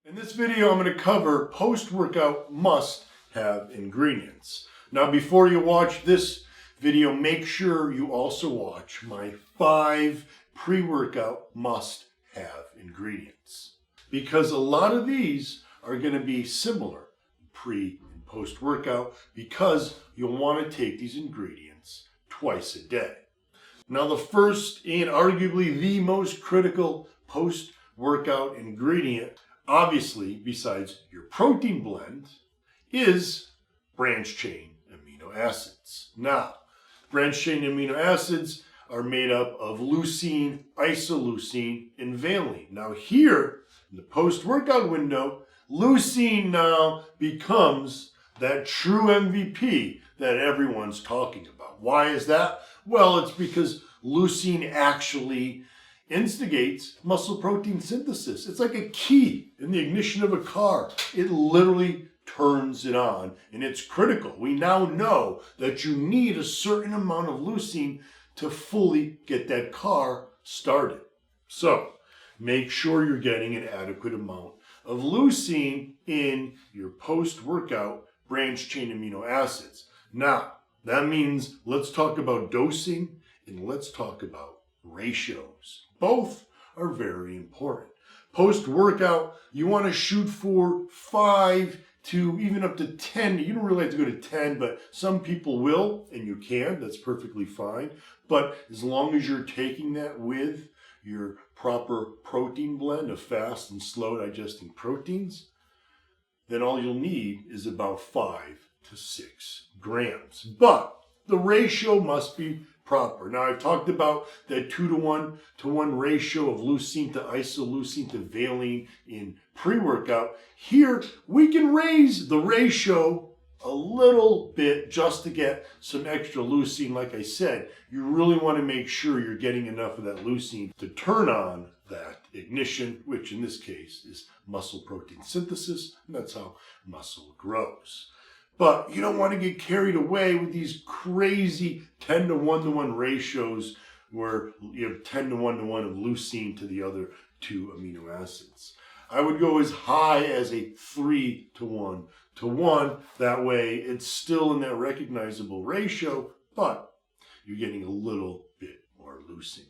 In this video, I'm going to cover post-workout must-have ingredients. Now, before you watch this video, make sure you also watch my 5 pre-workout must-have ingredients. Because a lot of these are going to be similar pre and post-workout because you'll want to take these ingredients twice a day. Now, the first and arguably the most critical post-workout ingredient, obviously, besides your protein blend, is branched-chain amino acids. Now, branched-chain amino acids are made up of leucine, isoleucine, and valine. Now here, in the post-workout window, leucine now becomes that true MVP that everyone's talking about. Why is that? Well, it's because leucine actually instigates muscle protein synthesis. It's like a key in the ignition of a car. It literally turns it on, and it's critical. We now know that you need a certain amount of leucine to fully get that car started. So make sure you're getting an adequate amount of leucine in your post-workout branched-chain amino acids. Now, that means let's talk about dosing and let's talk about ratios. Both are very important. Post-workout, you want to shoot for 5 to even up to 10. You don't really have to go to 10, but some people will, and you can. That's perfectly fine. But as long as you're taking that with your proper protein blend of fast and slow digesting proteins, then all you'll need is about 5 to 6 grams. But the ratio must be proper. Now, I've talked about that 2:1 ratio of leucine to isoleucine to valine in pre-workout. Here, we can raise the ratio a little bit just to get some extra leucine. Like I said, you really want to make sure you're getting enough of that leucine to turn on that ignition, which in this case is muscle protein synthesis, and that's how muscle grows. But you don't want to get carried away with these crazy 10:1 ratios where you have 10:1 of leucine to the other 2 amino acids. I would go as high as a 3:1. That way it's still in that recognizable ratio, but you're getting a little bit more leucine.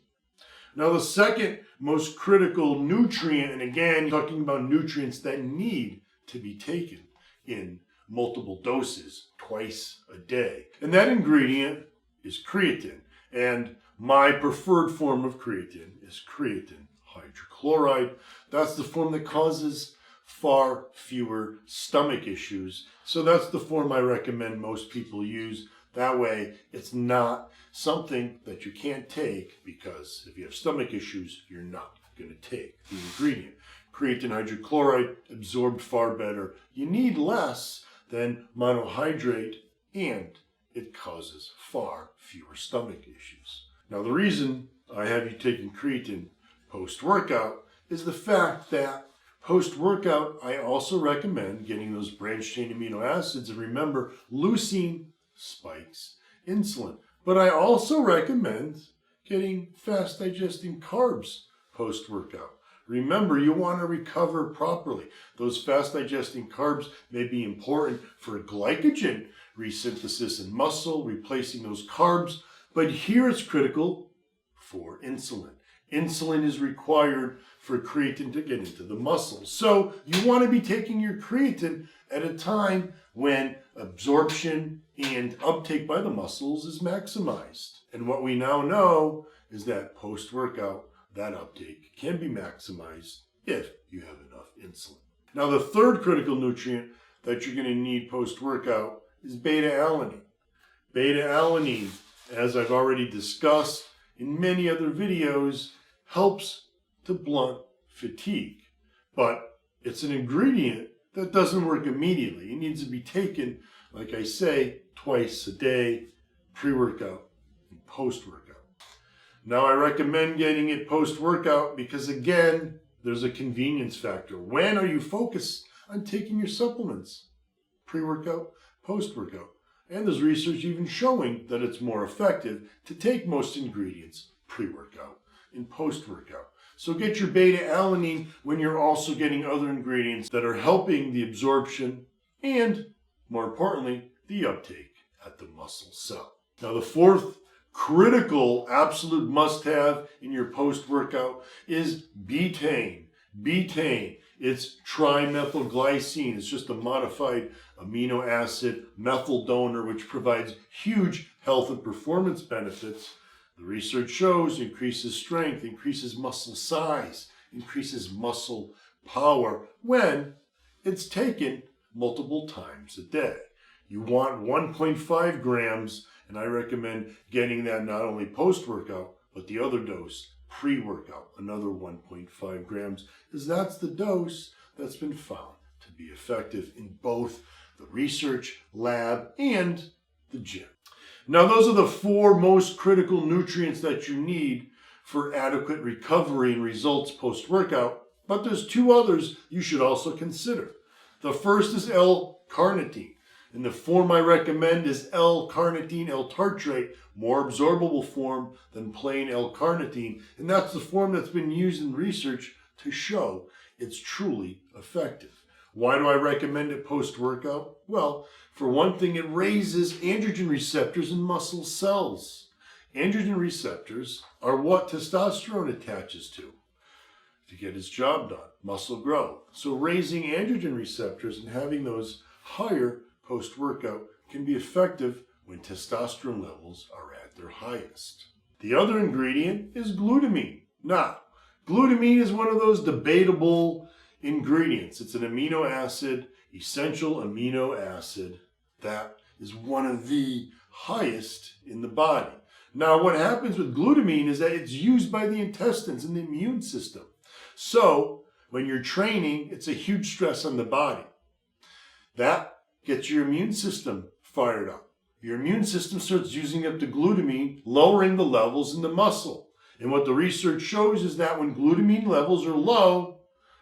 Now, the second most critical nutrient, and again, talking about nutrients that need to be taken in multiple doses twice a day. And that ingredient is creatine. And my preferred form of creatine is creatine hydrochloride. That's the form that causes far fewer stomach issues. So that's the form I recommend most people use. That way, it's not something that you can't take because if you have stomach issues, you're not going to take the ingredient. Creatine hydrochloride absorbed far better. You need less than monohydrate, and it causes far fewer stomach issues. Now, the reason I have you taking creatine post-workout is the fact that post-workout, I also recommend getting those branched-chain amino acids. And remember, leucine spikes insulin. But I also recommend getting fast-digesting carbs post-workout. Remember, you want to recover properly. Those fast-digesting carbs may be important for glycogen resynthesis in muscle, replacing those carbs. But here it's critical for insulin. Insulin is required for creatine to get into the muscle. So you want to be taking your creatine at a time when absorption and uptake by the muscles is maximized. And what we now know is that post-workout, that uptake can be maximized if you have enough insulin. Now, the third critical nutrient that you're going to need post-workout is beta-alanine. Beta-alanine, as I've already discussed in many other videos, helps to blunt fatigue. But it's an ingredient that doesn't work immediately. It needs to be taken, like I say, twice a day, pre-workout and post-workout. Now, I recommend getting it post-workout because, again, there's a convenience factor. When are you focused on taking your supplements? Pre-workout, post-workout. And there's research even showing that it's more effective to take most ingredients pre-workout and post-workout. So get your beta-alanine when you're also getting other ingredients that are helping the absorption and, more importantly, the uptake at the muscle cell. Now the fourth critical, absolute must-have in your post-workout is betaine. Betaine, it's trimethylglycine. It's just a modified amino acid methyl donor which provides huge health and performance benefits. The research shows increases strength, increases muscle size, increases muscle power when it's taken multiple times a day. You want 1.5 grams, and I recommend getting that not only post-workout, but the other dose pre-workout, another 1.5 grams, because that's the dose that's been found to be effective in both the research lab and the gym. Now, those are the four most critical nutrients that you need for adequate recovery and results post-workout, but there's two others you should also consider. The first is L-carnitine, and the form I recommend is L-carnitine, L-tartrate, more absorbable form than plain L-carnitine, and that's the form that's been used in research to show it's truly effective. Why do I recommend it post-workout? Well, for one thing, it raises androgen receptors in muscle cells. Androgen receptors are what testosterone attaches to get its job done, muscle growth. So raising androgen receptors and having those higher post-workout can be effective when testosterone levels are at their highest. The other ingredient is glutamine. Now, glutamine is one of those debatable ingredients. It's an amino acid, essential amino acid, that is one of the highest in the body. Now, what happens with glutamine is that it's used by the intestines and the immune system. So, when you're training, it's a huge stress on the body. That gets your immune system fired up. Your immune system starts using up the glutamine, lowering the levels in the muscle. And what the research shows is that when glutamine levels are low,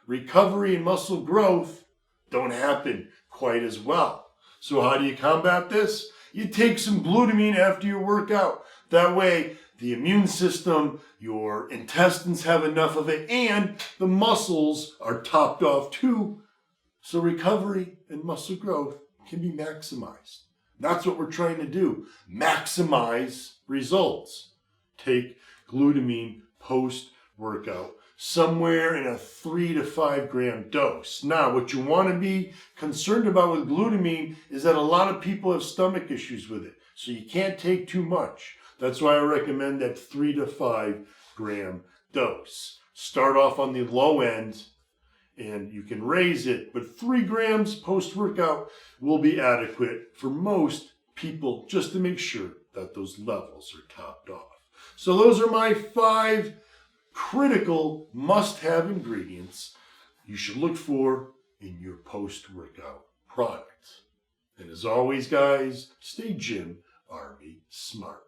recovery and muscle growth don't happen quite as well. So how do you combat this? You take some glutamine after your workout. That way, the immune system, your intestines have enough of it, and the muscles are topped off too. So recovery and muscle growth can be maximized. That's what we're trying to do. Maximize results. Take glutamine post-workout, somewhere in a 3 to 5 gram dose. Now, what you want to be concerned about with glutamine is that a lot of people have stomach issues with it. So you can't take too much. That's why I recommend that 3 to 5 gram dose. Start off on the low end and you can raise it, but 3 grams post-workout will be adequate for most people just to make sure that those levels are topped off. So those are my 5 critical must-have ingredients you should look for in your post-workout product. And as always, guys, stay Gym Army smart.